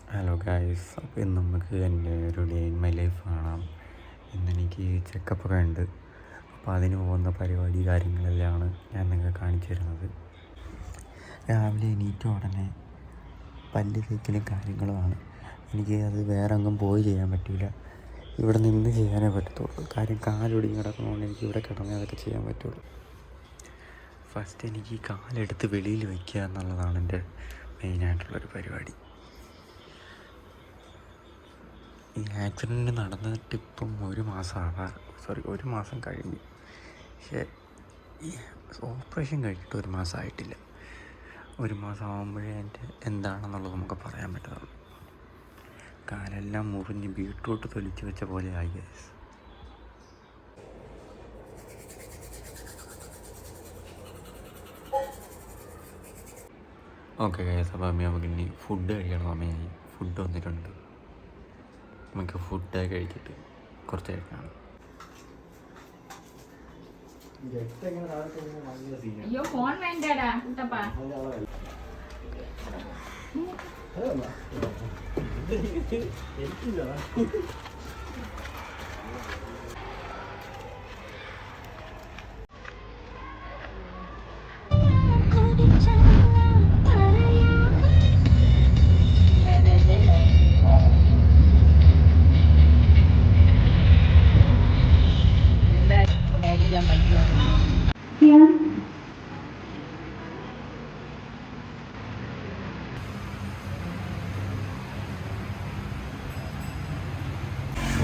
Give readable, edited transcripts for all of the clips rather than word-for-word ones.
Hello guys, അപ്പോൾ ഇന്ന് നമുക്ക് എൻ്റെ ഒരു ഡേ ഇൻ മൈ ലൈഫ് കാണാം. ഇന്നെനിക്ക് ചെക്കപ്പൊക്കെ ഉണ്ട്. അപ്പോൾ അതിന് പോകുന്ന പരിപാടി കാര്യങ്ങളെല്ലാമാണ് ഞാൻ നിങ്ങൾക്ക് കാണിച്ചു തരുന്നത്. രാവിലെ എണീറ്റ ഉടനെ പല്ല് തേക്കലും കാര്യങ്ങളുമാണ്. എനിക്ക് അത് വേറെ എങ്ങും പോയി ചെയ്യാൻ പറ്റില്ല, ഇവിടെ നിന്ന് ചെയ്യാനേ പറ്റത്തുള്ളൂ. കാര്യം കാലൊടിഞ്ഞ് കിടക്കുന്നതുകൊണ്ട് എനിക്ക് ഇവിടെ കിടന്നേ അതൊക്കെ ചെയ്യാൻ പറ്റുള്ളൂ. ഫസ്റ്റ് എനിക്ക് ഈ കാലെടുത്ത് വെളിയിൽ വയ്ക്കുക എന്നുള്ളതാണ് എൻ്റെ മെയിനായിട്ടുള്ളൊരു പരിപാടി. ഈ ആക്സിഡൻറ്റ് നടന്നിട്ട് ഇപ്പം ഒരു മാസം കഴിഞ്ഞു. പക്ഷേ ഈ ഓപ്പറേഷൻ കഴിഞ്ഞിട്ട് ഒരു മാസമായിട്ടില്ല. ഒരു മാസം ആകുമ്പോഴേ എൻ്റെ എന്താണെന്നുള്ളത് നമുക്ക് പറയാൻ പറ്റുള്ളൂ. കാലെല്ലാം മുറിഞ്ഞ് ബീട്രൂട്ട് തൊലിച്ച് വെച്ച പോലെ ആയി ഗൈസ്. ഓക്കെ ഗൈസ്, അപ്പോൾ നമുക്ക് ഇനി ഫുഡ് കഴിക്കണം. സമയമായി, ഫുഡ് വന്നിട്ടുണ്ട്. നമുക്ക് ഫുഡ് കഴിച്ചിട്ട് കുറച്ച് കഴിക്കാം. അയ്യോ ഫോൺ വേണ്ടടാ കുട്ടപ്പാ.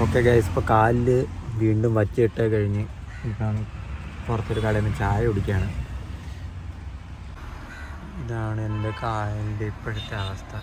ഓക്കെ ഗൈസ്, ഇപ്പോൾ കാലിൽ വീണ്ടും വച്ചിട്ട് കഴിഞ്ഞ് ഇപ്പം പുറത്തൊരു കടയിൽ നിന്ന് ചായ കുടിക്കുകയാണ്. ഇതാണ് എൻ്റെ കാലിൻ്റെ ഇപ്പോഴത്തെ അവസ്ഥ.